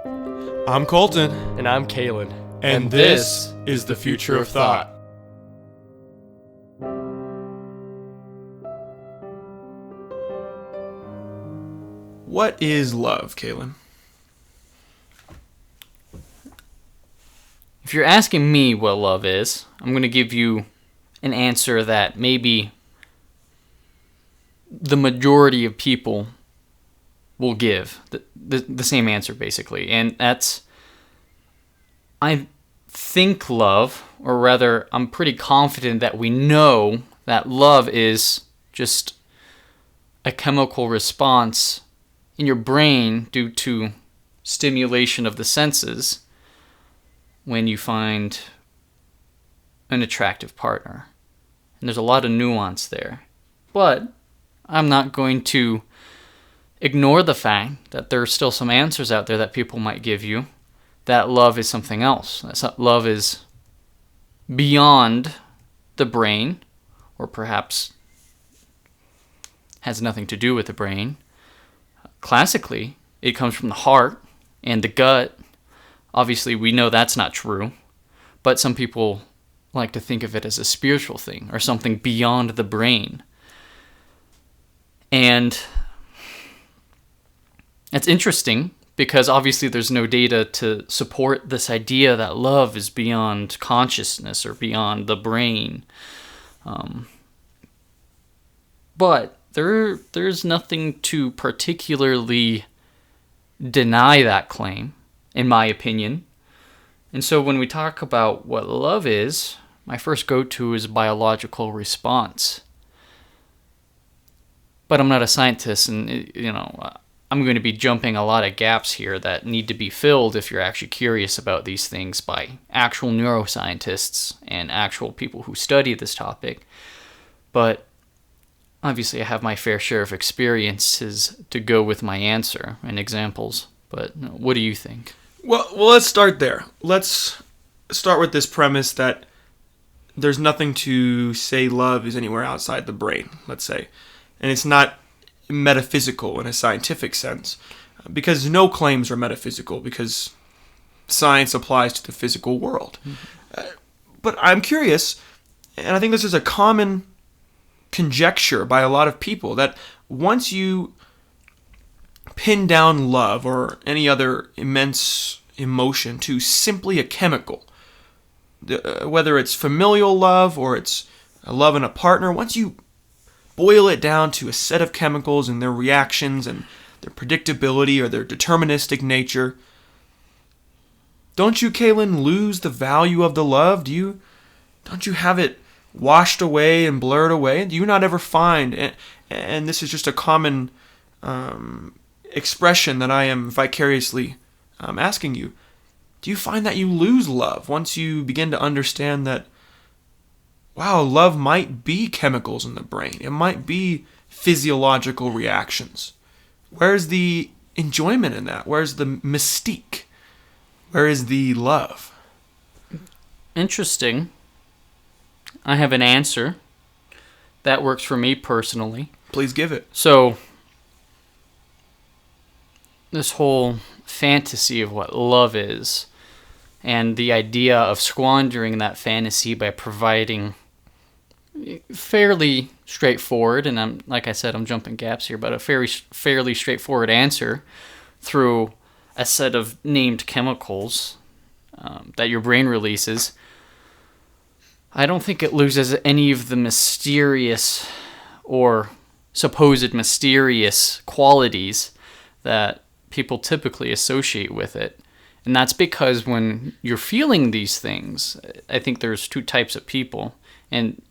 I'm Colton. And I'm Kalen. And this is the Future of Thought. What is love, Kalen? If you're asking me what love is, I'm going to give you an answer that maybe the majority of people will give. The same answer, basically. And that's, I think love, or rather, I'm pretty confident that we know that love is just a chemical response in your brain due to stimulation of the senses when you find an attractive partner. And there's a lot of nuance there. But I'm not going to ignore the fact that there are still some answers out there that people might give you, that love is something else. That love is beyond the brain, or perhaps has nothing to do with the brain. Classically, it comes from the heart and the gut. Obviously, we know that's not true, but some people like to think of it as a spiritual thing or something beyond the brain. And it's interesting because obviously there's no data to support this idea that love is beyond consciousness or beyond the brain. But there's nothing to particularly deny that claim, in my opinion. And so when we talk about what love is, my first go-to is biological response. But I'm not a scientist, and I'm going to be jumping a lot of gaps here that need to be filled if you're actually curious about these things by actual neuroscientists and actual people who study this topic. But obviously I have my fair share of experiences to go with my answer and examples. But what do you think? Well, let's start there. Let's start with this premise that there's nothing to say love is anywhere outside the brain, let's say. And it's not metaphysical in a scientific sense, because no claims are metaphysical, because science applies to the physical world. Mm-hmm. But I'm curious, and I think this is a common conjecture by a lot of people, that once you pin down love or any other immense emotion to simply a chemical, whether it's familial love or it's a love in a partner, once you boil it down to a set of chemicals and their reactions and their predictability or their deterministic nature, don't you, Kalen, lose the value of the love? Don't you have it washed away and blurred away? Do you not ever find, and this is just a common expression that I am vicariously asking you, do you find that you lose love once you begin to understand that, wow, love might be chemicals in the brain. It might be physiological reactions. Where's the enjoyment in that? Where's the mystique? Where is the love? Interesting. I have an answer that works for me personally. Please give it. So, this whole fantasy of what love is, and the idea of squandering that fantasy by providing fairly straightforward, and like I said, I'm jumping gaps here, but a fairly straightforward answer through a set of named chemicals that your brain releases, I don't think it loses any of the mysterious or supposed mysterious qualities that people typically associate with it. And that's because when you're feeling these things, I think there's two types of people, and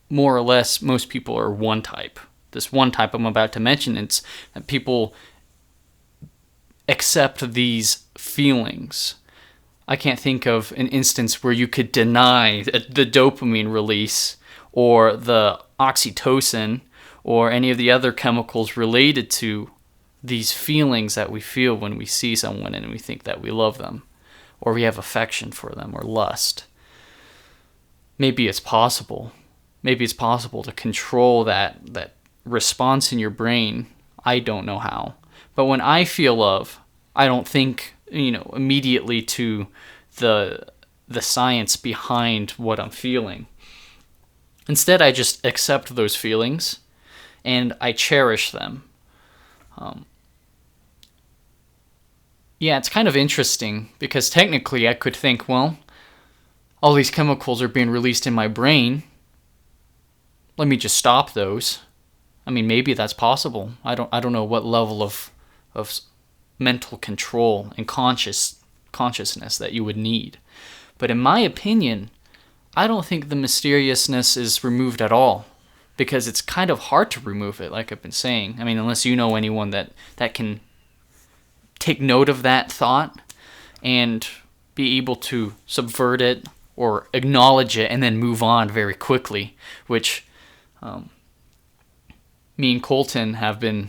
more or less most people are one type. This one type I'm about to mention, it's that people accept these feelings. I can't think of an instance where you could deny the dopamine release or the oxytocin or any of the other chemicals related to these feelings that we feel when we see someone and we think that we love them or we have affection for them or lust. Maybe it's possible. Maybe it's possible to control that response in your brain. I don't know how. But when I feel love, I don't think, immediately to the science behind what I'm feeling. Instead, I just accept those feelings and I cherish them. Yeah, it's kind of interesting because technically I could think, well, all these chemicals are being released in my brain. Let me just stop those. I mean, maybe that's possible. I don't know what level of mental control and consciousness that you would need. But in my opinion, I don't think the mysteriousness is removed at all, because it's kind of hard to remove it, like I've been saying. I mean, unless you know anyone that can take note of that thought and be able to subvert it or acknowledge it and then move on very quickly, which me and Colton have been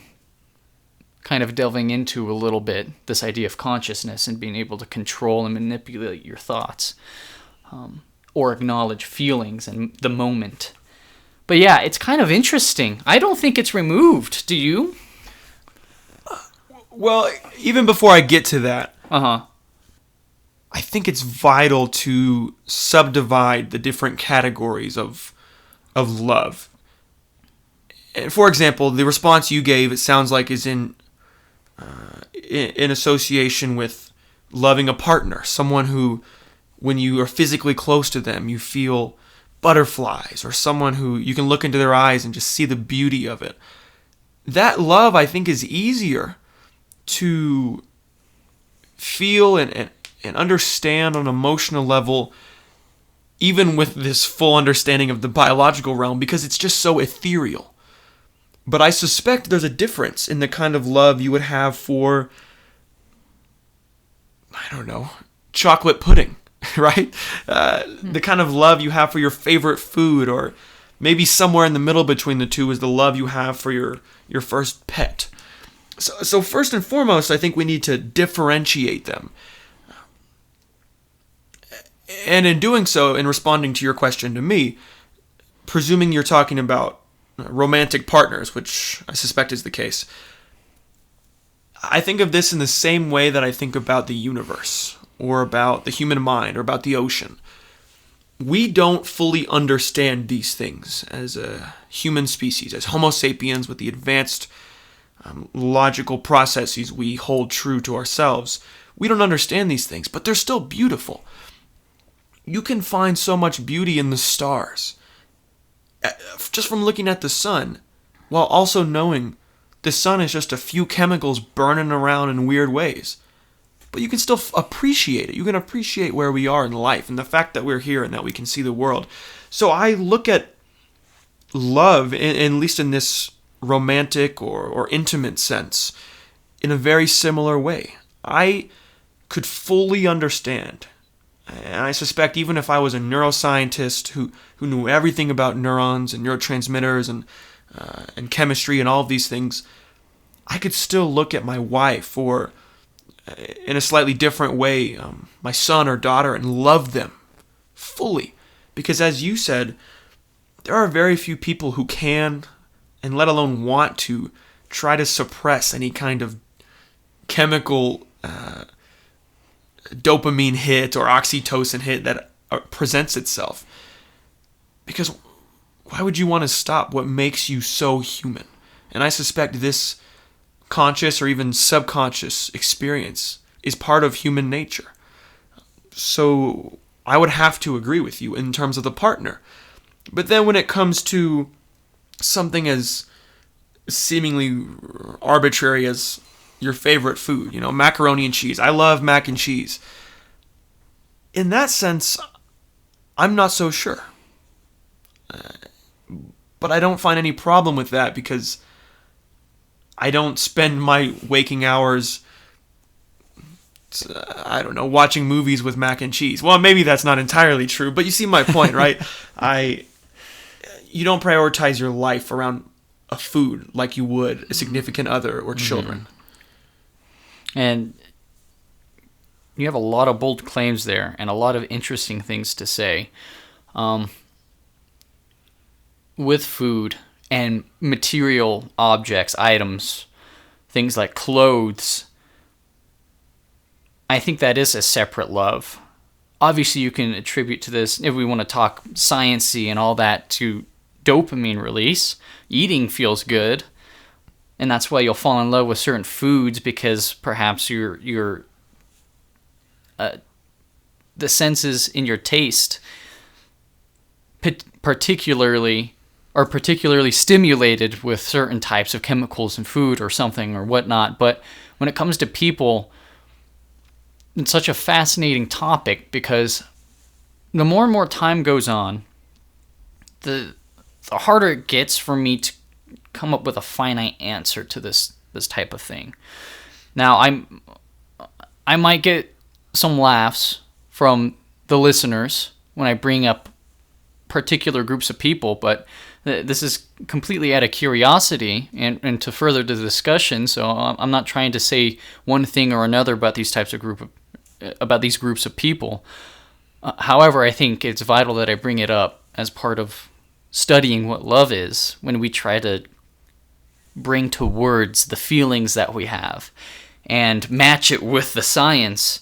kind of delving into a little bit, this idea of consciousness and being able to control and manipulate your thoughts, or acknowledge feelings and the moment. But yeah, it's kind of interesting. I don't think it's removed. Do you? Well, even before I get to that, Uh-huh. I think it's vital to subdivide the different categories of love. And for example, the response you gave, it sounds like, is in association with loving a partner, someone who, when you are physically close to them, you feel butterflies, or someone who you can look into their eyes and just see the beauty of it. That love, I think, is easier to feel and understand on an emotional level, even with this full understanding of the biological realm, because it's just so ethereal. But I suspect there's a difference in the kind of love you would have for, I don't know, chocolate pudding, right? The kind of love you have for your favorite food, or maybe somewhere in the middle between the two is the love you have for your first pet. So first and foremost, I think we need to differentiate them. And in doing so, in responding to your question to me, presuming you're talking about romantic partners, which I suspect is the case, I think of this in the same way that I think about the universe, or about the human mind, or about the ocean. We don't fully understand these things as a human species, as Homo sapiens, with the advanced logical processes we hold true to ourselves. We don't understand these things, but they're still beautiful. You can find so much beauty in the stars, just from looking at the sun, while also knowing the sun is just a few chemicals burning around in weird ways. But you can still appreciate it. You can appreciate where we are in life and the fact that we're here and that we can see the world. So I look at love, at least in this romantic or intimate sense, in a very similar way. I could fully understand, and I suspect even if I was a neuroscientist who knew everything about neurons and neurotransmitters and chemistry and all of these things, I could still look at my wife, or in a slightly different way, my son or daughter, and love them fully. Because as you said, there are very few people who can, and let alone want to, try to suppress any kind of chemical dopamine hit or oxytocin hit that presents itself. Because why would you want to stop what makes you so human? And I suspect this conscious or even subconscious experience is part of human nature. So I would have to agree with you in terms of the partner. But then when it comes to something as seemingly arbitrary as your favorite food, macaroni and cheese. I love mac and cheese. In that sense, I'm not so sure. But I don't find any problem with that, because I don't spend my waking hours, watching movies with mac and cheese. Well, maybe that's not entirely true, but you see my point, right? You don't prioritize your life around a food like you would a significant other or children. Mm-hmm. And you have a lot of bold claims there and a lot of interesting things to say. With food and material objects, items, things like clothes, I think that is a separate love. Obviously, you can attribute to this, if we want to talk science-y and all that, to dopamine release. Eating feels good, and that's why you'll fall in love with certain foods, because perhaps your the senses in your taste particularly stimulated with certain types of chemicals in food or something or whatnot. But when it comes to people, it's such a fascinating topic, because the more and more time goes on, the harder it gets for me to come up with a finite answer to this type of thing. Now, I might get some laughs from the listeners when I bring up particular groups of people, but this is completely out of curiosity and to further the discussion. So I'm not trying to say one thing or another about these groups of people. However, I think it's vital that I bring it up as part of studying what love is, when we try to bring to words the feelings that we have and match it with the science,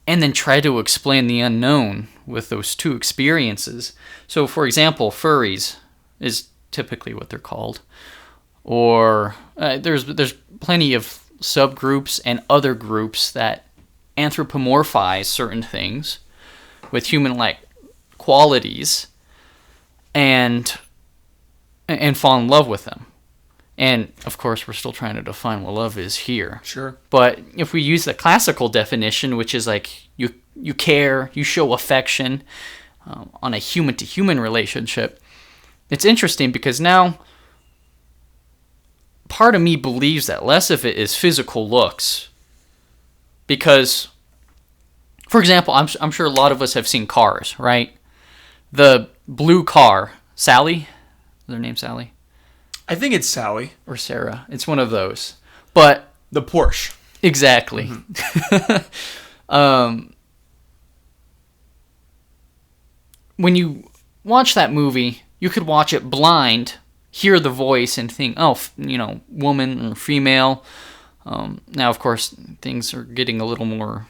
and then try to explain the unknown with those two experiences. So, for example, furries is typically what they're called, or there's plenty of subgroups and other groups that anthropomorphize certain things with human-like qualities and fall in love with them. And, of course, we're still trying to define what love is here. Sure. But if we use the classical definition, which is like you care, you show affection on a human-to-human relationship, it's interesting because now part of me believes that less of it is physical looks. Because, for example, I'm sure a lot of us have seen cars, right? The blue car, Sally? Is their name Sally? I think it's Sally. Or Sarah. It's one of those. But the Porsche. Exactly. Mm-hmm. When you watch that movie, you could watch it blind, hear the voice, and think, oh, woman or female. Now, of course, things are getting a little more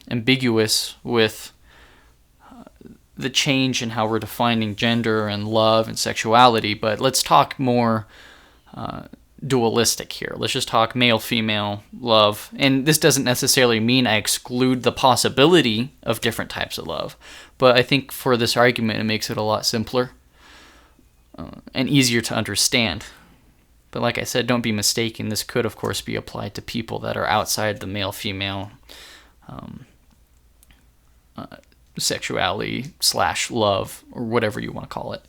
ambiguous with the change in how we're defining gender and love and sexuality, but let's talk more dualistic here. Let's just talk male-female love. And this doesn't necessarily mean I exclude the possibility of different types of love, but I think for this argument it makes it a lot simpler and easier to understand. But like I said, don't be mistaken. This could, of course, be applied to people that are outside the male-female sexuality / love, or whatever you want to call it.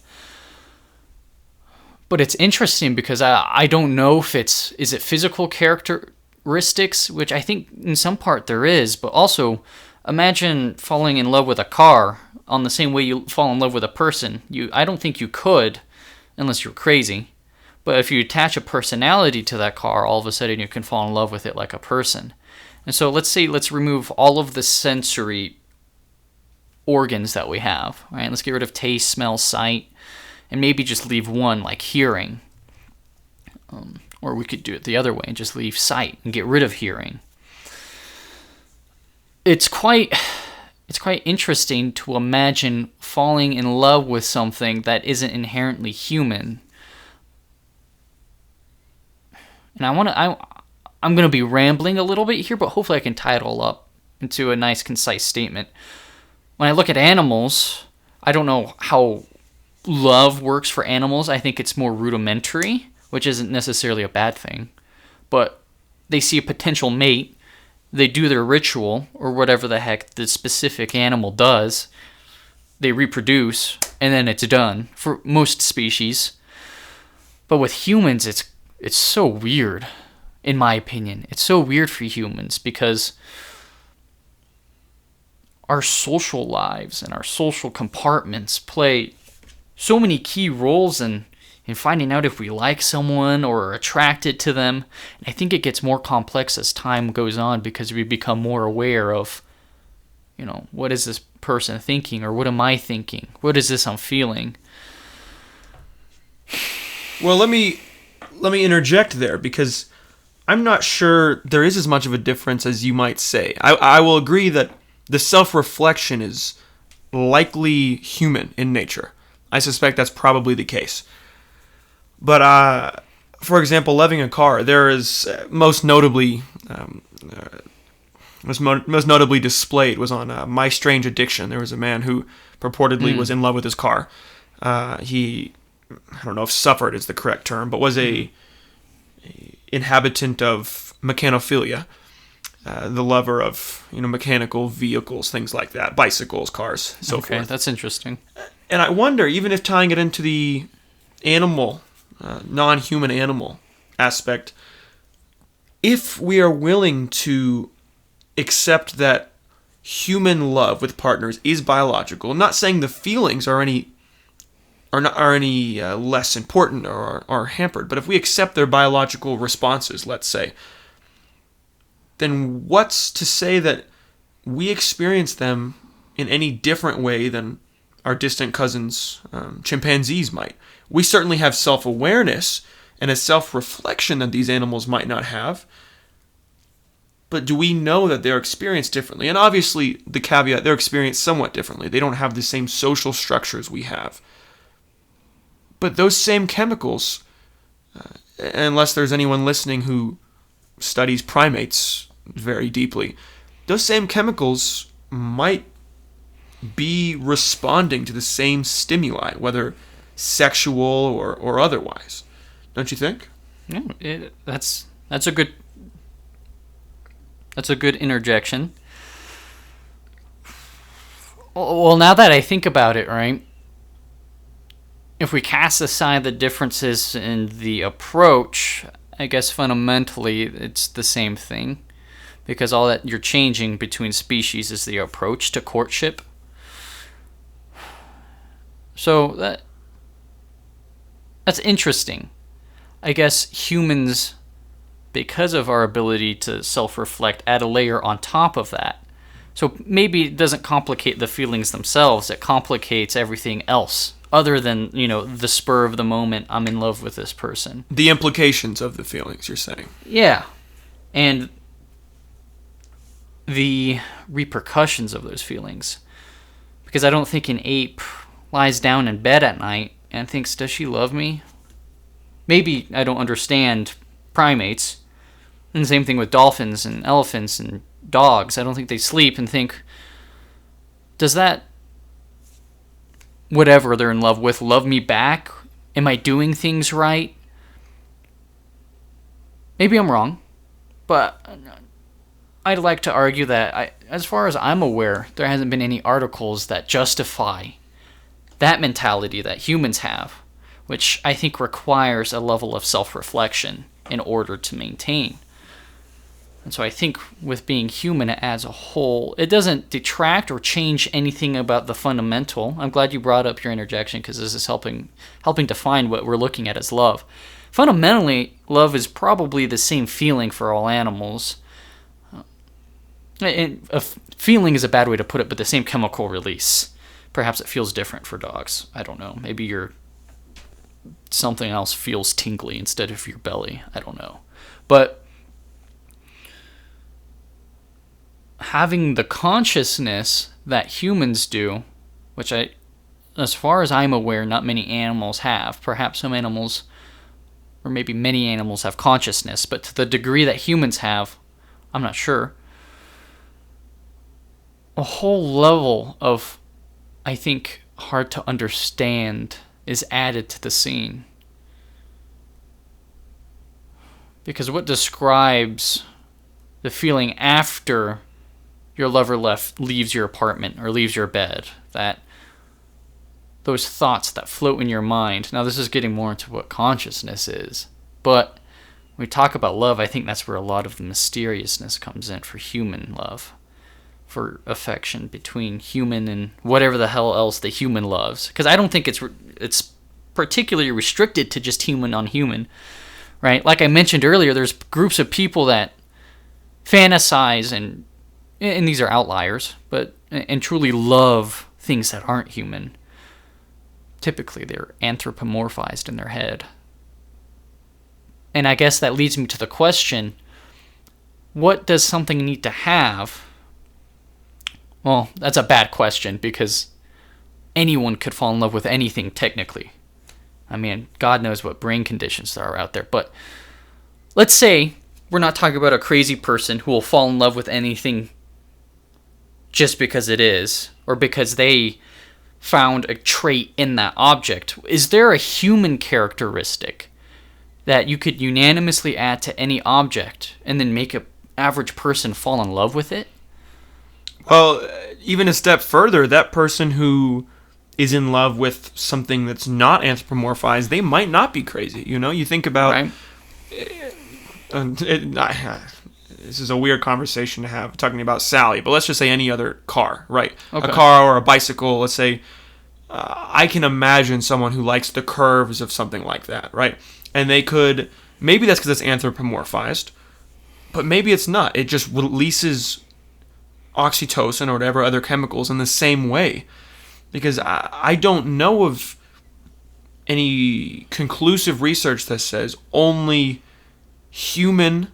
But it's interesting because I don't know if is it physical characteristics, which I think in some part there is, but also imagine falling in love with a car on the same way you fall in love with a person. I don't think you could, unless you're crazy. But if you attach a personality to that car, all of a sudden you can fall in love with it like a person. And so let's remove all of the sensory organs that we have, right? Let's get rid of taste, smell, sight, and maybe just leave one, like hearing. Or we could do it the other way and just leave sight and get rid of hearing. It's quite interesting to imagine falling in love with something that isn't inherently human. And I'm going to be rambling a little bit here, but hopefully I can tie it all up into a nice, concise statement. When I look at animals, I don't know how love works for animals. I think it's more rudimentary, which isn't necessarily a bad thing. But they see a potential mate, they do their ritual, or whatever the heck the specific animal does, they reproduce, and then it's done, for most species. But with humans, it's so weird, in my opinion. It's so weird for humans because our social lives and our social compartments play so many key roles in finding out if we like someone or are attracted to them. And I think it gets more complex as time goes on because we become more aware of, what is this person thinking, or what am I thinking? What is this I'm feeling? Well, let me interject there, because I'm not sure there is as much of a difference as you might say. I will agree that the self-reflection is likely human in nature. I suspect that's probably the case. But, for example, loving a car, there is most notably displayed was on My Strange Addiction. There was a man who purportedly was in love with his car. He, I don't know if suffered is the correct term, but was a inhabitant of mechanophilia, the lover of mechanical vehicles, things like that, bicycles, cars, so forth. Okay, that's interesting. And I wonder, even if tying it into the animal, non-human animal aspect, if we are willing to accept that human love with partners is biological, not saying the feelings are any less important or are hampered, but if we accept their biological responses, let's say, then what's to say that we experience them in any different way than our distant cousins, chimpanzees, might? We certainly have self-awareness and a self-reflection that these animals might not have. But do we know that they're experienced differently? And obviously, the caveat, they're experienced somewhat differently. They don't have the same social structures we have. But those same chemicals, unless there's anyone listening who studies primates very deeply, those same chemicals might be responding to the same stimuli, whether sexual or otherwise. Don't you think? Yeah, that's a good interjection. Well, now that I think about it, right? If we cast aside the differences in the approach, I guess fundamentally it's the same thing, because all that you're changing between species is the approach to courtship. So that's interesting. I guess humans, because of our ability to self-reflect, add a layer on top of that. So maybe it doesn't complicate the feelings themselves, it complicates everything else, other than, the spur of the moment, I'm in love with this person. The implications of the feelings, you're saying. Yeah. And the repercussions of those feelings. Because I don't think an ape lies down in bed at night and thinks, does she love me? Maybe I don't understand primates. And the same thing with dolphins and elephants and dogs. I don't think they sleep and think, does that whatever they're in love with love me back? Am I doing things right? Maybe I'm wrong, but I'd like to argue that, as far as I'm aware, there hasn't been any articles that justify that mentality that humans have, which I think requires a level of self-reflection in order to maintain. And so I think with being human as a whole, it doesn't detract or change anything about the fundamental. I'm glad you brought up your interjection, because this is helping define what we're looking at as love. Fundamentally, love is probably the same feeling for all animals. And a feeling is a bad way to put it, but the same chemical release. Perhaps it feels different for dogs. I don't know. Maybe something else feels tingly instead of your belly. I don't know. But having the consciousness that humans do, which as far as I'm aware, not many animals have. Perhaps some animals, or maybe many animals, have consciousness, but to the degree that humans have, I'm not sure. A whole level of, I think, hard to understand is added to the scene. Because what describes the feeling after your lover leaves your apartment or leaves your bed, that those thoughts that float in your mind. Now, this is getting more into what consciousness is, but when we talk about love, I think that's where a lot of the mysteriousness comes in for human love, for affection between human and whatever the hell else the human loves. Because I don't think it's particularly restricted to just human on human, right? Like I mentioned earlier, there's groups of people that fantasize and these are outliers, and truly love things that aren't human. Typically, they're anthropomorphized in their head. And I guess that leads me to the question, what does something need to have? Well, that's a bad question because anyone could fall in love with anything technically. I mean, God knows what brain conditions there are out there. But let's say we're not talking about a crazy person who will fall in love with anything just because it is, or because they found a trait in that object. Is there a human characteristic that you could unanimously add to any object and then make an average person fall in love with it? Well, even a step further, that person who is in love with something that's not anthropomorphized, they might not be crazy. You think about... Right. This is a weird conversation to have, talking about Sally, but let's just say any other car, right? Okay. A car or a bicycle, let's say. I can imagine someone who likes the curves of something like that, right? And they could... Maybe that's because it's anthropomorphized, but maybe it's not. It just releases oxytocin or whatever other chemicals in the same way. Because I don't know of any conclusive research that says only human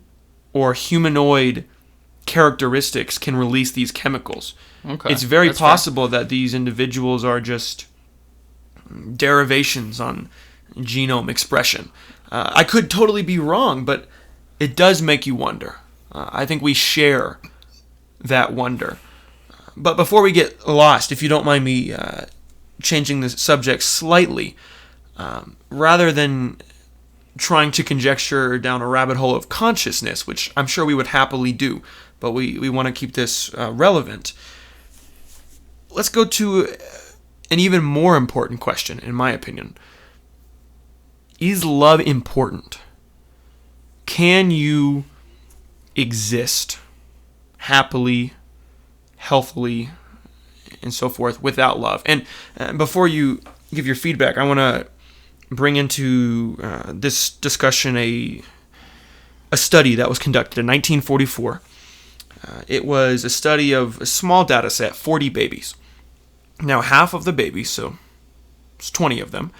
or humanoid characteristics can release these chemicals. Okay. It's very That's possible that these individuals are just derivations on genome expression. I could totally be wrong, but it does make you wonder. I think we share that wonder. But before we get lost, if you don't mind me changing the subject slightly, rather than trying to conjecture down a rabbit hole of consciousness, which I'm sure we would happily do, but we want to keep this relevant, let's go to an even more important question, in my opinion. Is love important? Can you exist happily, healthily, and so forth without love? And before you give your feedback, I want to bring into this discussion a study that was conducted in 1944. It was a study of a small data set, 40 babies. Now, half of the babies, so it's 20 of them,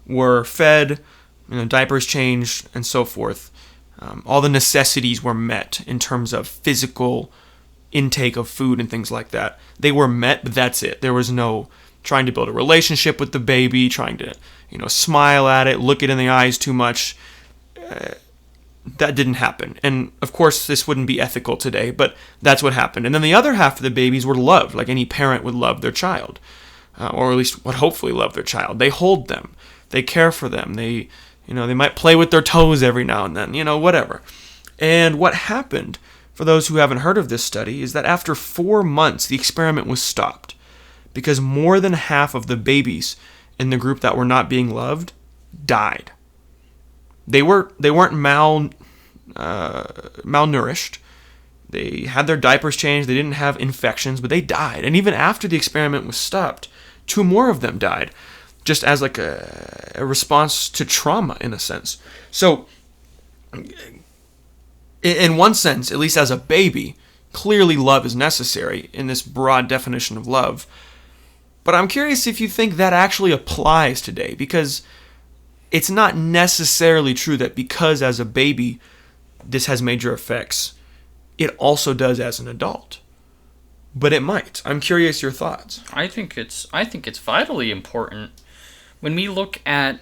were fed, diapers changed, and so forth. All the necessities were met in terms of physical intake of food and things like that. They were met, but that's it. There was no trying to build a relationship with the baby, trying to, smile at it, look it in the eyes too much. That didn't happen. And of course, this wouldn't be ethical today, but that's what happened. And then the other half of the babies were loved, like any parent would love their child, or at least would hopefully love their child. They hold them, they care for them, they might play with their toes every now and then, whatever. And what happened, for those who haven't heard of this study, is that after 4 months, the experiment was stopped because more than half of the babies in the group that were not being loved died. They weren't malnourished. They had their diapers changed. They didn't have infections, but they died. And even after the experiment was stopped, 2 more of them died, just as like a response to trauma, in a sense. So, in one sense, at least as a baby, clearly love is necessary in this broad definition of love. But I'm curious if you think that actually applies today, because it's not necessarily true that because as a baby this has major effects, it also does as an adult. But it might. I'm curious your thoughts. I think it's vitally important. When we look at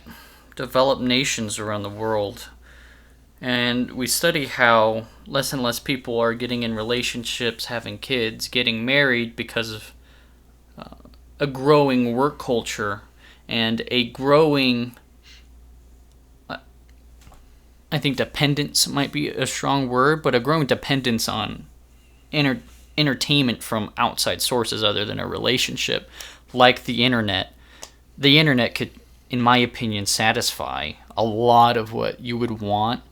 developed nations around the world and we study how less and less people are getting in relationships, having kids, getting married because of a growing work culture and a growing, I think dependence might be a strong word, but a growing dependence on entertainment from outside sources other than a relationship, like the internet. The internet could, in my opinion, satisfy a lot of what you would want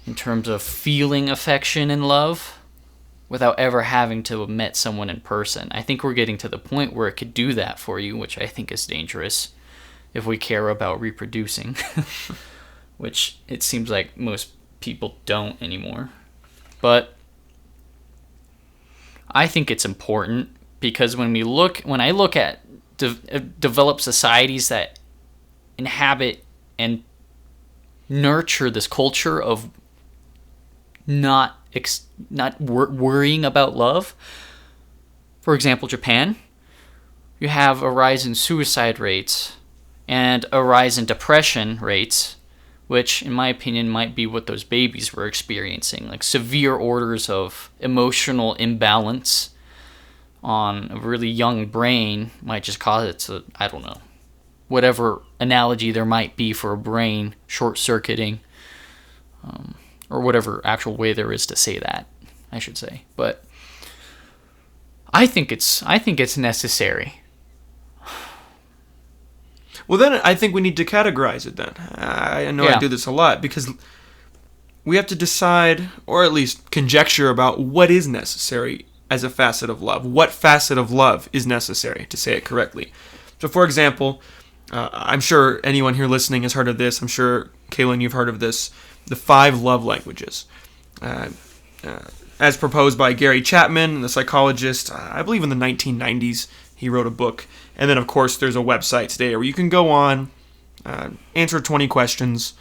in terms of feeling affection and love without ever having to have met someone in person. I think we're getting to the point where it could do that for you, which I think is dangerous if we care about reproducing, which it seems like most people don't anymore. But I think it's important because when I look at developed societies that inhabit and nurture this culture of not worrying about love. For example, Japan, you have a rise in suicide rates and a rise in depression rates, which in my opinion might be what those babies were experiencing, like severe orders of emotional imbalance on a really young brain might just cause it to, I don't know, whatever analogy there might be for a brain short-circuiting, or whatever actual way there is to say that, I should say. But I think it's necessary. Well, then I think we need to categorize it then. I know I do this a lot because we have to decide, or at least conjecture about what is necessary as a facet of love. What facet of love is necessary, to say it correctly. So, for example, I'm sure anyone here listening has heard of this. I'm sure, Kaylin, you've heard of this. The 5 love languages. As proposed by Gary Chapman, the psychologist, I believe in the 1990s, he wrote a book. And then, of course, there's a website today where you can go on, answer 20 questions,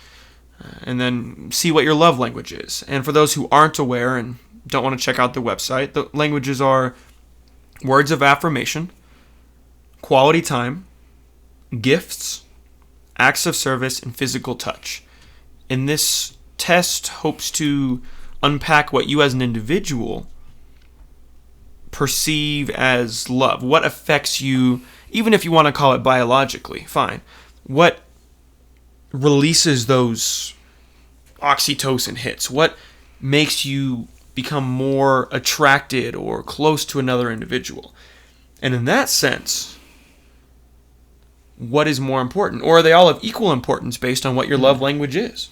and then see what your love language is. And for those who aren't aware and don't want to check out the website, the languages are words of affirmation, quality time, gifts, acts of service, and physical touch. And this test hopes to unpack what you as an individual perceive as love. What affects you, even if you want to call it biologically, fine. What releases those oxytocin hits? What makes you become more attracted or close to another individual? And in that sense, what is more important? Or are they all of equal importance based on what your love language is?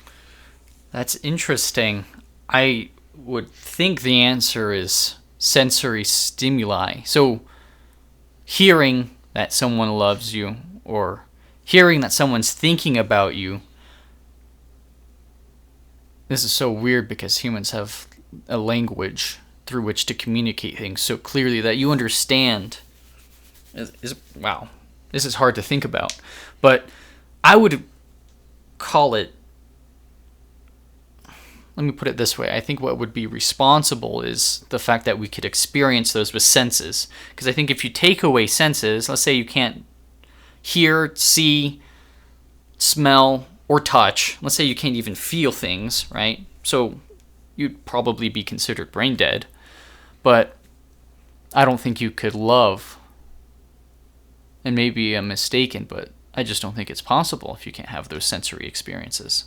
That's interesting. I would think the answer is sensory stimuli. So hearing that someone loves you or hearing that someone's thinking about you. This is so weird because humans have a language through which to communicate things so clearly that you understand. Wow, this is hard to think about. But I would call it, let me put it this way. I think what would be responsible is the fact that we could experience those with senses. Because I think if you take away senses, let's say you can't hear, see, smell, or touch. Let's say you can't even feel things, right? So you'd probably be considered brain dead. But I don't think you could love. And maybe I'm mistaken, but I just don't think it's possible if you can't have those sensory experiences.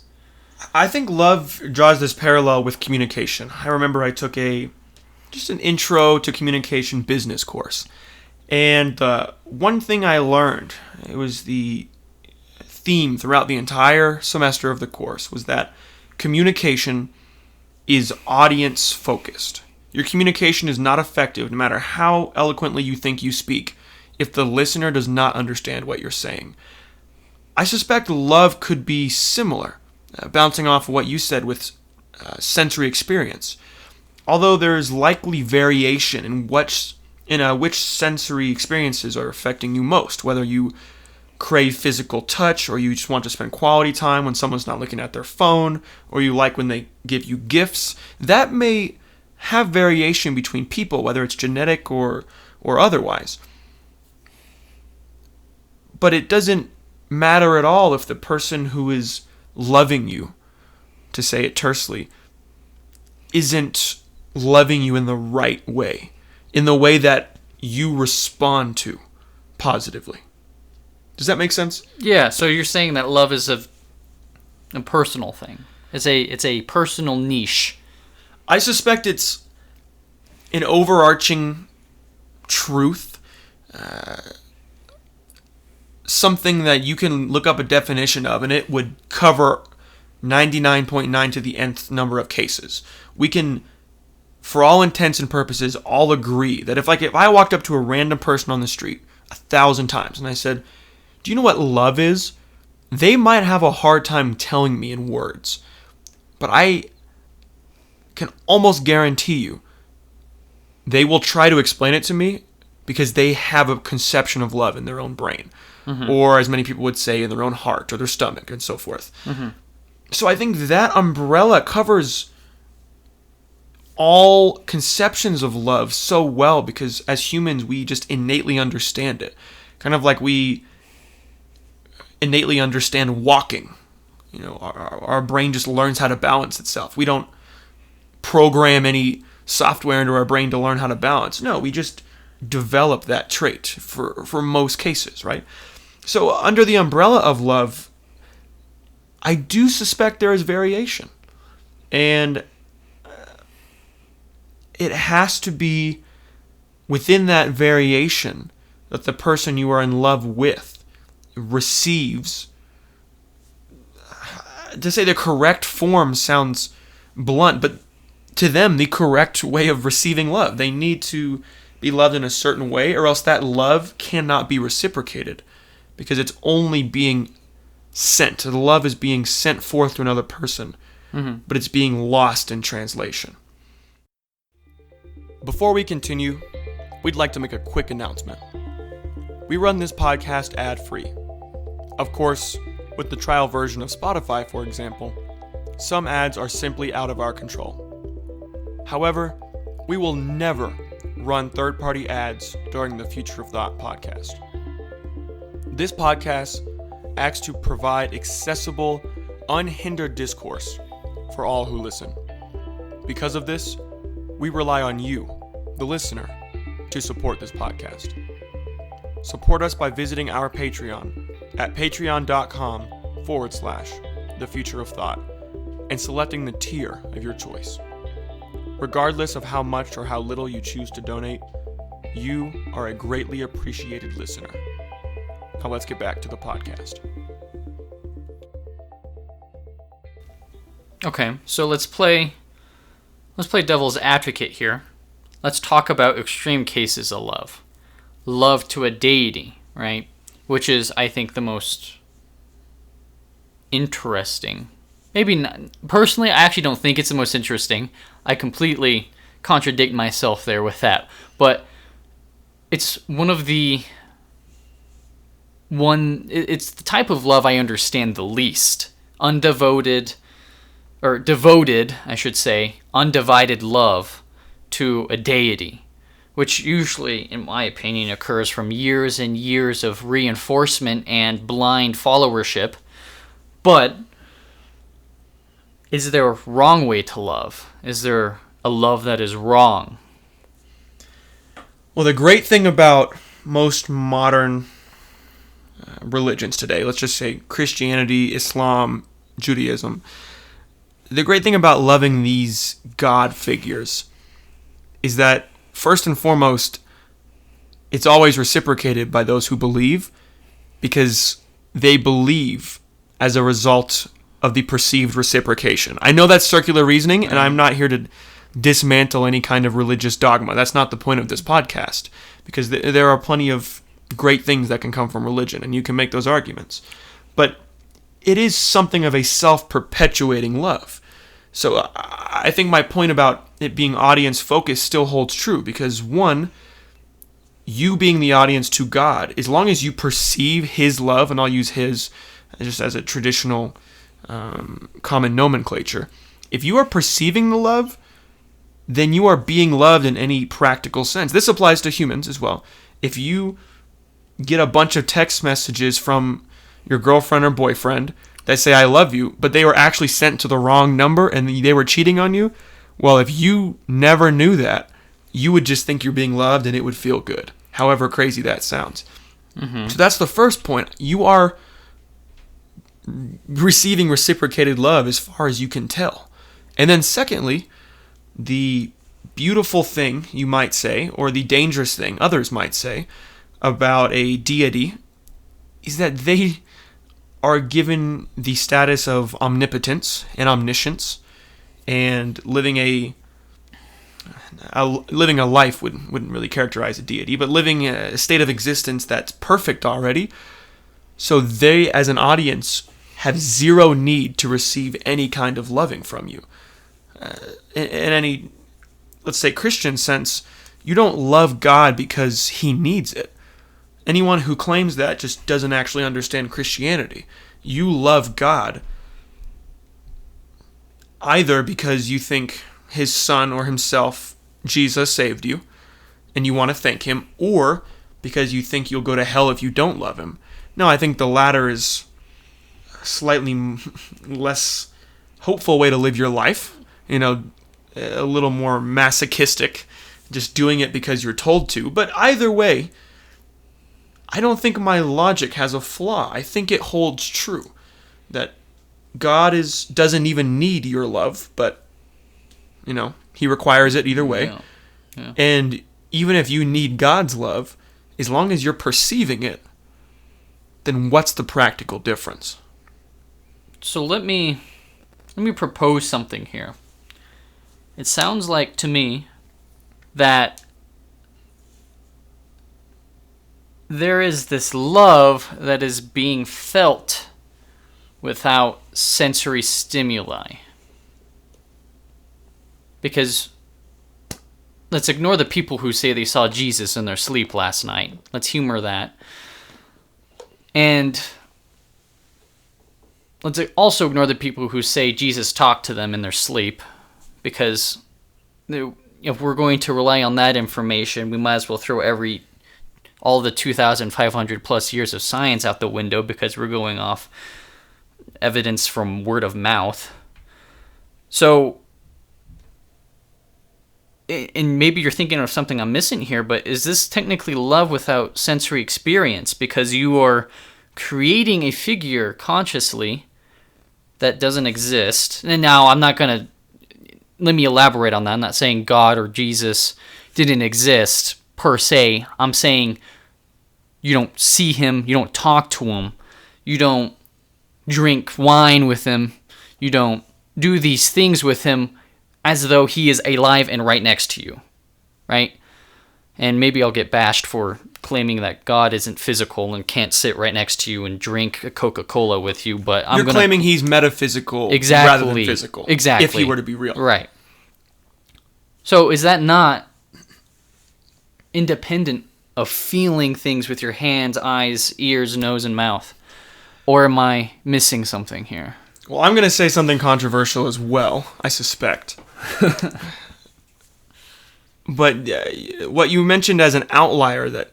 I think love draws this parallel with communication. I remember I took just an intro to communication business course. And one thing I learned, it was the theme throughout the entire semester of the course, was that communication is audience focused. Your communication is not effective, no matter how eloquently you think you speak, if the listener does not understand what you're saying. I suspect love could be similar. Bouncing off of what you said with sensory experience. Although there's likely variation in which sensory experiences are affecting you most, whether you crave physical touch or you just want to spend quality time when someone's not looking at their phone, or you like when they give you gifts, that may have variation between people, whether it's genetic or otherwise. But it doesn't matter at all if the person who is loving you, to say it tersely, isn't loving you in the right way, in the way that you respond to positively. Does that make sense? Yeah, so you're saying that love is a personal thing. It's a personal niche. I suspect it's an overarching truth, something that you can look up a definition of, and it would cover 99.9 to the nth number of cases. We can, for all intents and purposes, all agree that if I walked up to a random person on the street 1,000 times and I said, "Do you know what love is?" they might have a hard time telling me in words. But I can almost guarantee you they will try to explain it to me because they have a conception of love in their own brain. Mm-hmm. Or, as many people would say, in their own heart or their stomach and so forth. Mm-hmm. So I think that umbrella covers all conceptions of love so well because as humans, we just innately understand it. Kind of like we innately understand walking. You know, our brain just learns how to balance itself. We don't program any software into our brain to learn how to balance. No, we just develop that trait for most cases, right? So under the umbrella of love, I do suspect there is variation. And it has to be within that variation that the person you are in love with receives. To say the correct form sounds blunt, but to them, the correct way of receiving love. They need to be loved in a certain way, or else that love cannot be reciprocated because it's only being sent. The love is being sent forth to another person, but it's being lost in translation. Before we continue, we'd like to make a quick announcement. We run this podcast ad-free. Of course, with the trial version of Spotify, for example, some ads are simply out of our control. However, we will never run third-party ads during the Future of Thought podcast. This podcast acts to provide accessible, unhindered discourse for all who listen. Because of this, we rely on you, the listener, to support this podcast. Support us by visiting our Patreon at patreon.com/The Future of Thought and selecting the tier of your choice. Regardless of how much or how little you choose to donate, you are a greatly appreciated listener. Now let's get back to the podcast. Okay, so let's play devil's advocate here. Let's talk about extreme cases of love. Love to a deity, right? Which is, I think, the most interesting. Maybe not. Personally, I actually don't think it's the most interesting. I completely contradict myself there with that. But it's it's the type of love I understand the least. Devoted, I should say, undivided love to a deity, which usually, in my opinion, occurs from years and years of reinforcement and blind followership. But is there a wrong way to love? Is there a love that is wrong? Well, the great thing about most modern religions today, let's just say Christianity, Islam, Judaism, the great thing about loving these God figures is that, first and foremost, it's always reciprocated by those who believe, because they believe as a result of the perceived reciprocation. I know that's circular reasoning, and I'm not here to dismantle any kind of religious dogma. That's not the point of this podcast, because there are plenty of great things that can come from religion, and you can make those arguments. But it is something of a self-perpetuating love. So I think my point about it being audience-focused still holds true, because one, you being the audience to God, as long as you perceive His love, and I'll use His just as a traditional common nomenclature, if you are perceiving the love, then you are being loved in any practical sense. This applies to humans as well. If you get a bunch of text messages from your girlfriend or boyfriend that say, "I love you," but they were actually sent to the wrong number and they were cheating on you, well, if you never knew that, you would just think you're being loved and it would feel good, however crazy that sounds. So that's the first point. You are receiving reciprocated love as far as you can tell. And then secondly, the beautiful thing, you might say, or the dangerous thing, others might say, about a deity is that they are given the status of omnipotence and omniscience, and living a life wouldn't really characterize a deity, but living a state of existence that's perfect already. So they, as an audience, have zero need to receive any kind of loving from you. In any, let's say, Christian sense, you don't love God because He needs it. Anyone who claims that just doesn't actually understand Christianity. You love God either because you think his son or himself, Jesus, saved you, and you want to thank him, or because you think you'll go to hell if you don't love him. No, I think the latter is a slightly less hopeful way to live your life. A little more masochistic, just doing it because you're told to. But either way, I don't think my logic has a flaw. I think it holds true that God doesn't even need your love, but he requires it either way. Yeah. And even if you need God's love, as long as you're perceiving it, then what's the practical difference? So let me propose something here. It sounds like to me that there is this love that is being felt without sensory stimuli. Because let's ignore the people who say they saw Jesus in their sleep last night. Let's humor that. And let's also ignore the people who say Jesus talked to them in their sleep. Because if we're going to rely on that information, we might as well throw all the 2,500 plus years of science out the window, because we're going off evidence from word of mouth. So, and maybe you're thinking of something I'm missing here, but is this technically love without sensory experience? Because you are creating a figure consciously that doesn't exist. And now I'm not going to, let me elaborate on that. I'm not saying God or Jesus didn't exist per se. I'm saying you don't see him, you don't talk to him, you don't drink wine with him, you don't do these things with him as though he is alive and right next to you, right? And maybe I'll get bashed for claiming that God isn't physical and can't sit right next to you and drink a Coca-Cola with you, but You're claiming he's metaphysical rather than physical. Exactly. If he were to be real. Right. So is that not independent of feeling things with your hands, eyes, ears, nose, and mouth? Or am I missing something here? Well, I'm going to say something controversial as well, I suspect. But what you mentioned as an outlier that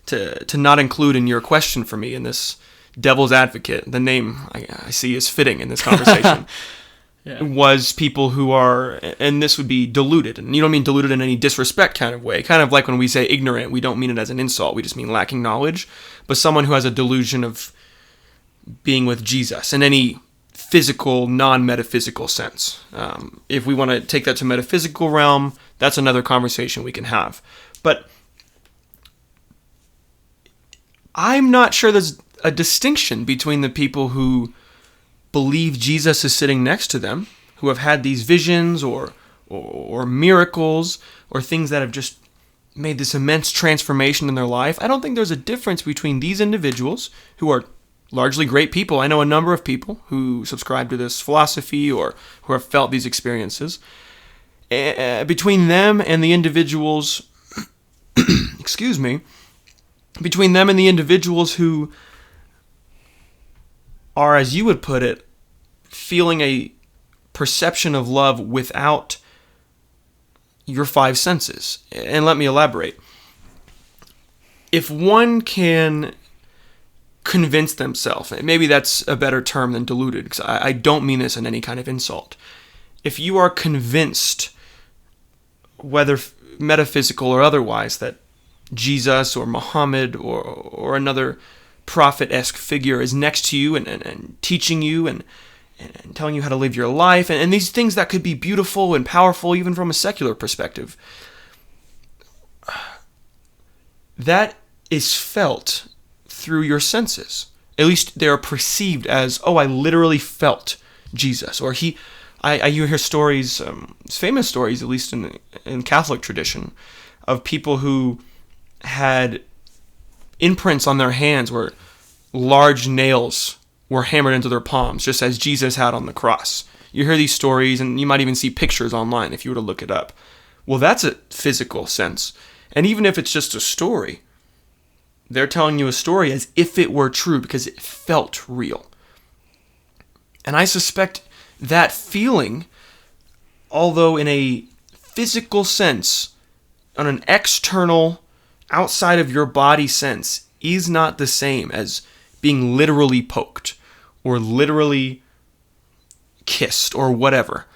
to not include in your question for me in this devil's advocate, the name I see is fitting in this conversation, was people who are, and this would be deluded. And you don't mean deluded in any disrespect kind of way. Kind of like when we say ignorant, we don't mean it as an insult. We just mean lacking knowledge. But someone who has a delusion of being with Jesus in any physical, non-metaphysical sense. If we want to take that to metaphysical realm, that's another conversation we can have. But I'm not sure there's a distinction between the people who believe Jesus is sitting next to them, who have had these visions or miracles or things that have just made this immense transformation in their life. I don't think there's a difference between these individuals who are largely great people. I know a number of people who subscribe to this philosophy or who have felt these experiences. Between them and the individuals, between them and the individuals who are, as you would put it, feeling a perception of love without your five senses. And let me elaborate. If one can convince themselves, maybe that's a better term than deluded, because I don't mean this in any kind of insult. If you are convinced, whether metaphysical or otherwise, that Jesus or Muhammad or another prophet-esque figure is next to you and teaching you and telling you how to live your life, and these things that could be beautiful and powerful even from a secular perspective, that is felt through your senses. At least they are perceived as, oh, I literally felt Jesus. Or you hear stories, famous stories, at least in Catholic tradition, of people who had imprints on their hands where large nails were hammered into their palms, just as Jesus had on the cross. You hear these stories, and you might even see pictures online if you were to look it up. Well, that's a physical sense. And even if it's just a story, they're telling you a story as if it were true because it felt real. And I suspect that feeling although in a physical sense, on an external, outside of your body sense, is not the same as being literally poked or literally kissed or whatever.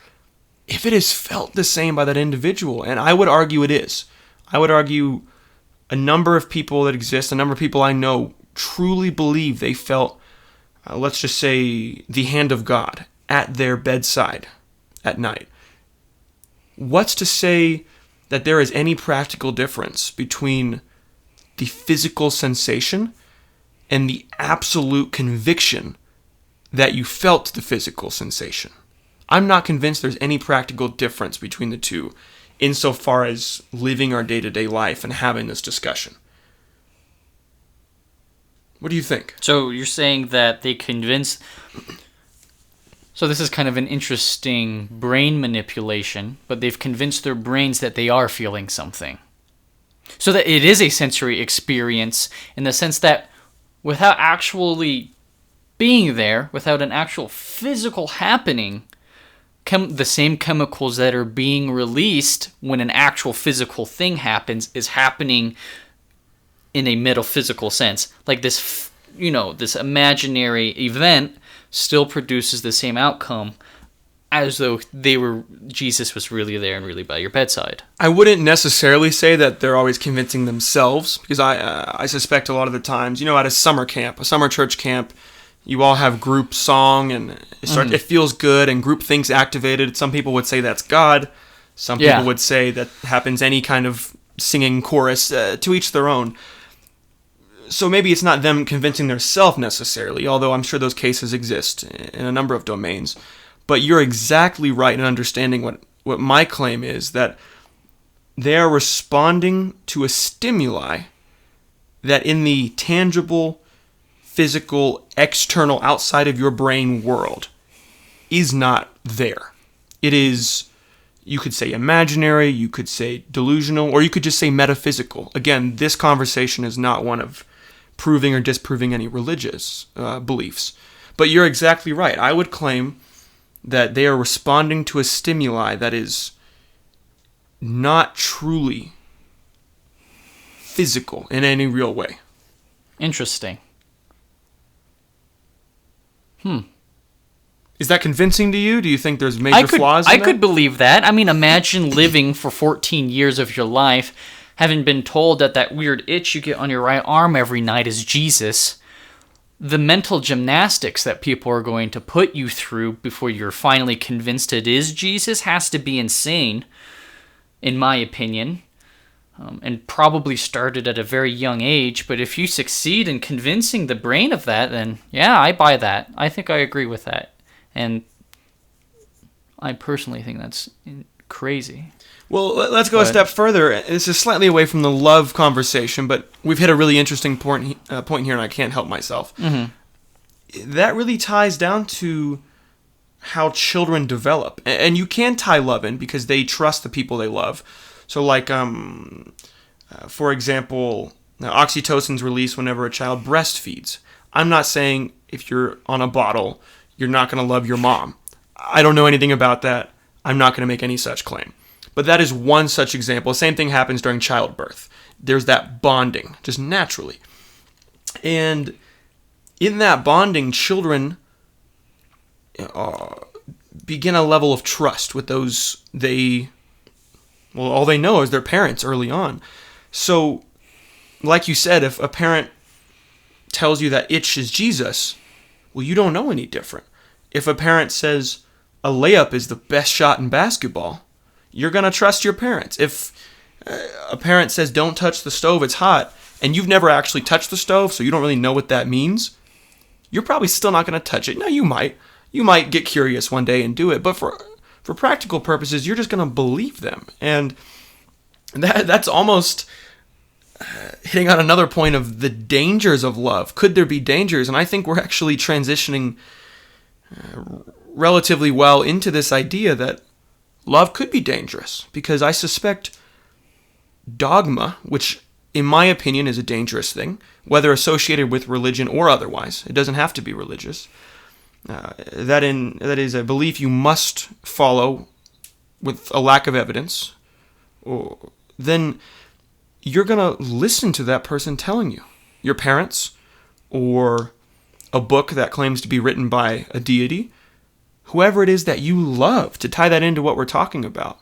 If it is felt the same by that individual, and I would argue it is. I would argue a number of people that exist, a number of people I know truly believe they felt, let's just say, the hand of God at their bedside at night. What's to say that there is any practical difference between the physical sensation and the absolute conviction that you felt the physical sensation? I'm not convinced there's any practical difference between the two insofar as living our day-to-day life and having this discussion. What do you think? So you're saying that they convince... So this is kind of an interesting brain manipulation, but they've convinced their brains that they are feeling something. So that it is a sensory experience in the sense that without actually being there, without an actual physical happening, the same chemicals that are being released when an actual physical thing happens is happening in a metaphysical sense. Like this, this imaginary event still produces the same outcome as though Jesus was really there and really by your bedside. I wouldn't necessarily say that they're always convincing themselves, because I suspect a lot of the times, at a summer camp, a summer church camp, you all have group song and it feels good and group things activated. Some people would say that's God. Some people would say that happens any kind of singing chorus, to each their own. So maybe it's not them convincing themselves necessarily, although I'm sure those cases exist in a number of domains. But you're exactly right in understanding what my claim is, that they are responding to a stimuli that in the tangible, physical, external, outside of your brain world is not there. It is, you could say imaginary, you could say delusional, or you could just say metaphysical. Again, this conversation is not one of proving or disproving any religious beliefs. But you're exactly right. I would claim that they are responding to a stimuli that is not truly physical in any real way. Interesting. Is that convincing to you? Do you think there's major flaws in that? I could believe that. I mean, imagine living for 14 years of your life, having been told that weird itch you get on your right arm every night is Jesus. The mental gymnastics that people are going to put you through before you're finally convinced it is Jesus has to be insane, in my opinion, and probably started at a very young age. But if you succeed in convincing the brain of that, then yeah, I buy that. I think I agree with that. And I personally think that's crazy. Well, let's go a step further. This is slightly away from the love conversation, but we've hit a really interesting point here, and I can't help myself. Mm-hmm. That really ties down to how children develop. And you can tie love in because they trust the people they love. So like, for example, oxytocin's released whenever a child breastfeeds. I'm not saying if you're on a bottle, you're not going to love your mom. I don't know anything about that. I'm not going to make any such claim. But that is one such example. The same thing happens during childbirth. There's that bonding, just naturally. And in that bonding, children begin a level of trust with those all they know is their parents early on. So, like you said, if a parent tells you that itch is Jesus, well, you don't know any different. If a parent says a layup is the best shot in basketball, you're going to trust your parents. If a parent says don't touch the stove, it's hot, and you've never actually touched the stove, so you don't really know what that means, you're probably still not going to touch it. Now, you might. You might get curious one day and do it, but for practical purposes, you're just going to believe them. And that's almost hitting on another point of the dangers of love. Could there be dangers? And I think we're actually transitioning relatively well into this idea that love could be dangerous, because I suspect dogma, which in my opinion is a dangerous thing, whether associated with religion or otherwise, it doesn't have to be religious, that is a belief you must follow with a lack of evidence, then you're going to listen to that person telling you. Your parents, or a book that claims to be written by a deity, whoever it is that you love, to tie that into what we're talking about.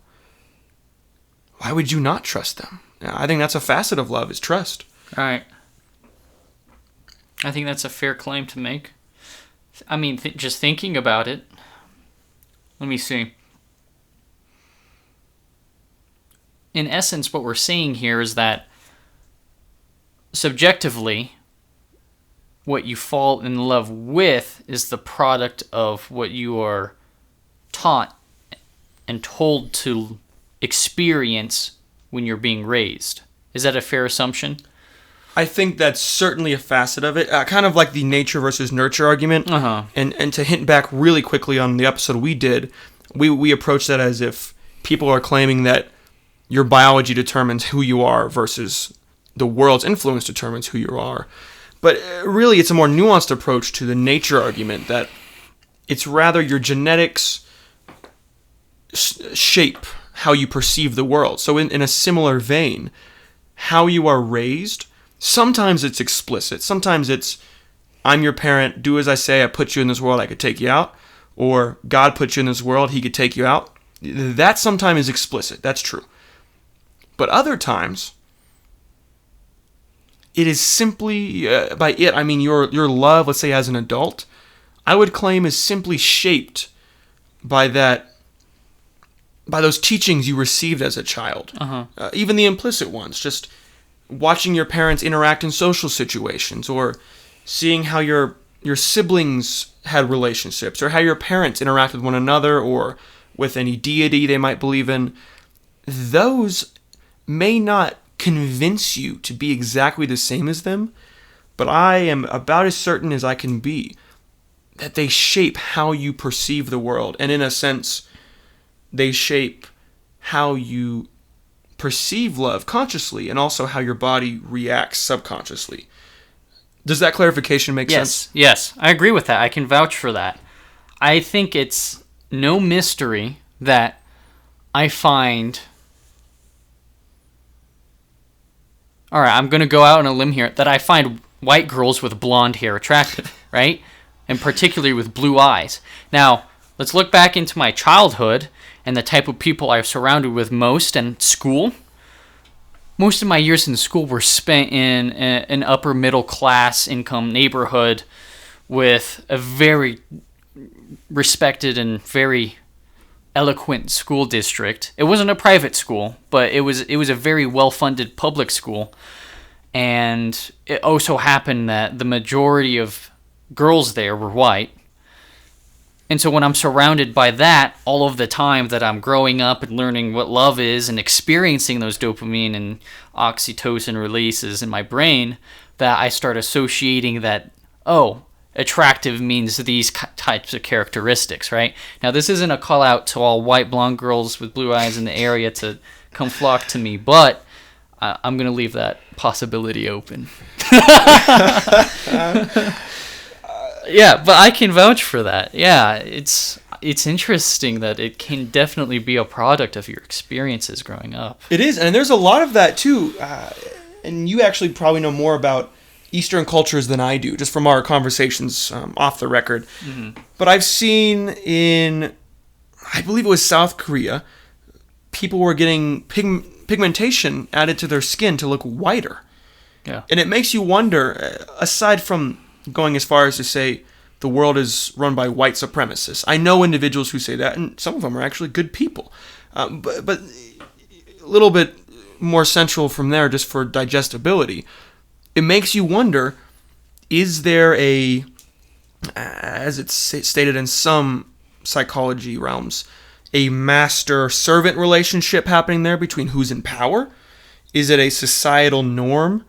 Why would you not trust them? I think that's a facet of love, is trust. Right. I think that's a fair claim to make. I mean, just thinking about it. Let me see. In essence, what we're seeing here is that subjectively, what you fall in love with is the product of what you are taught and told to experience when you're being raised. Is that a fair assumption? I think that's certainly a facet of it, kind of like the nature versus nurture argument. And to hint back really quickly on the episode we did, we approached that as if people are claiming that your biology determines who you are versus the world's influence determines who you are. But really, it's a more nuanced approach to the nature argument, that it's rather your genetics shape how you perceive the world. So in a similar vein, how you are raised, sometimes it's explicit. Sometimes it's, I'm your parent, do as I say, I put you in this world, I could take you out. Or God put you in this world, he could take you out. That sometimes is explicit, that's true. But other times, it is simply, by it, I mean your love, let's say as an adult, I would claim is simply shaped by those teachings you received as a child. Even the implicit ones, just watching your parents interact in social situations, or seeing how your siblings had relationships, or how your parents interact with one another, or with any deity they might believe in. Those may not convince you to be exactly the same as them, but I am about as certain as I can be that they shape how you perceive the world, and in a sense, they shape how you perceive love consciously, and also how your body reacts subconsciously. Does that clarification make sense? Yes, I agree with that. I can vouch for that. I think it's no mystery that I find... All right, I'm going to go out on a limb here, that I find white girls with blonde hair attractive, right? And particularly with blue eyes. Now, let's look back into my childhood and the type of people I was surrounded with most in school. Most of my years in school were spent in an upper middle class income neighborhood with a very respected and very eloquent school district. It wasn't a private school, but it was a very well-funded public school. And it also happened that the majority of girls there were white. And so when I'm surrounded by that all of the time that I'm growing up and learning what love is and experiencing those dopamine and oxytocin releases in my brain, that I start associating that, oh, attractive means these types of characteristics, right? Now, this isn't a call out to all white blonde girls with blue eyes in the area to come flock to me, but I'm going to leave that possibility open. Yeah, but I can vouch for that. Yeah, it's interesting that it can definitely be a product of your experiences growing up. It is, and there's a lot of that too. And you actually probably know more about Eastern cultures than I do, just from our conversations off the record. Mm-hmm. But I've seen in, I believe it was South Korea, people were getting pigmentation added to their skin to look whiter. Yeah. And it makes you wonder, aside from going as far as to say the world is run by white supremacists. I know individuals who say that, and some of them are actually good people. But a little bit more central from there, just for digestibility, it makes you wonder, is there a, as it's stated in some psychology realms, a master-servant relationship happening there between who's in power? Is it a societal norm?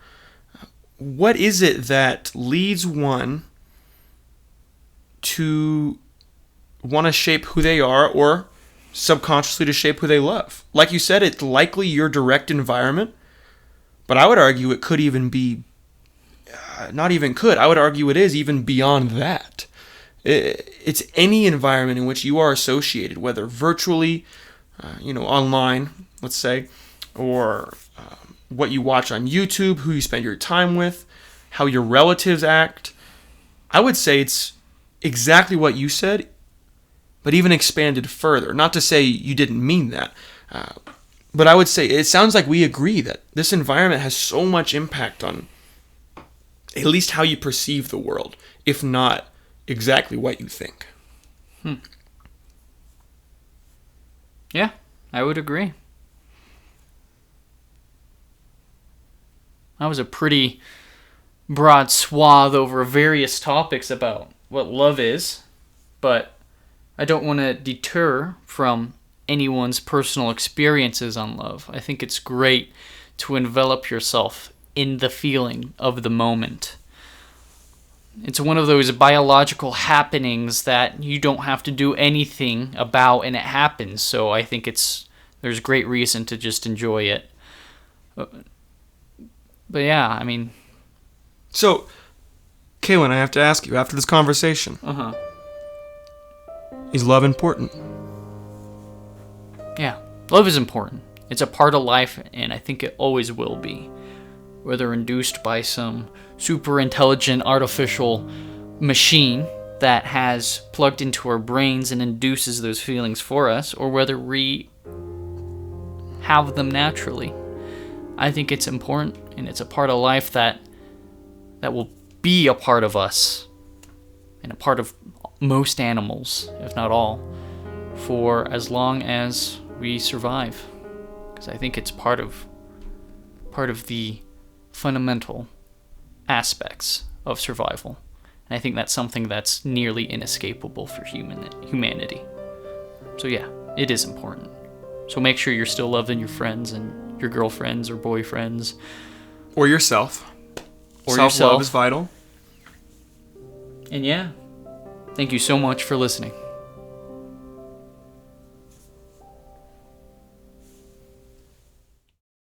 What is it that leads one to want to shape who they are, or subconsciously to shape who they love? Like you said, it's likely your direct environment, but I would argue it could even be, not even could, I would argue it is even beyond that. It's any environment in which you are associated, whether virtually, online, let's say, or what you watch on YouTube, who you spend your time with, how your relatives act. I would say it's exactly what you said, but even expanded further. Not to say you didn't mean that, but I would say it sounds like we agree that this environment has so much impact on at least how you perceive the world, if not exactly what you think. Yeah, I would agree. That was a pretty broad swath over various topics about what love is, but I don't want to deter from anyone's personal experiences on love. I think it's great to envelop yourself in the feeling of the moment. It's one of those biological happenings that you don't have to do anything about, and it happens. So I think there's great reason to just enjoy it. But yeah, I mean... So, Kaylin, I have to ask you, after this conversation, is love important? Yeah, love is important. It's a part of life, and I think it always will be. Whether induced by some super intelligent artificial machine that has plugged into our brains and induces those feelings for us, or whether we have them naturally. I think it's important, and it's a part of life that will be a part of us, and a part of most animals, if not all, for as long as we survive. Because I think it's part of the fundamental aspects of survival. And I think that's something that's nearly inescapable for humanity. So yeah, it is important. So make sure you're still loving your friends and your girlfriends or boyfriends. Or yourself. Or Self-love yourself. is vital. And yeah, thank you so much for listening.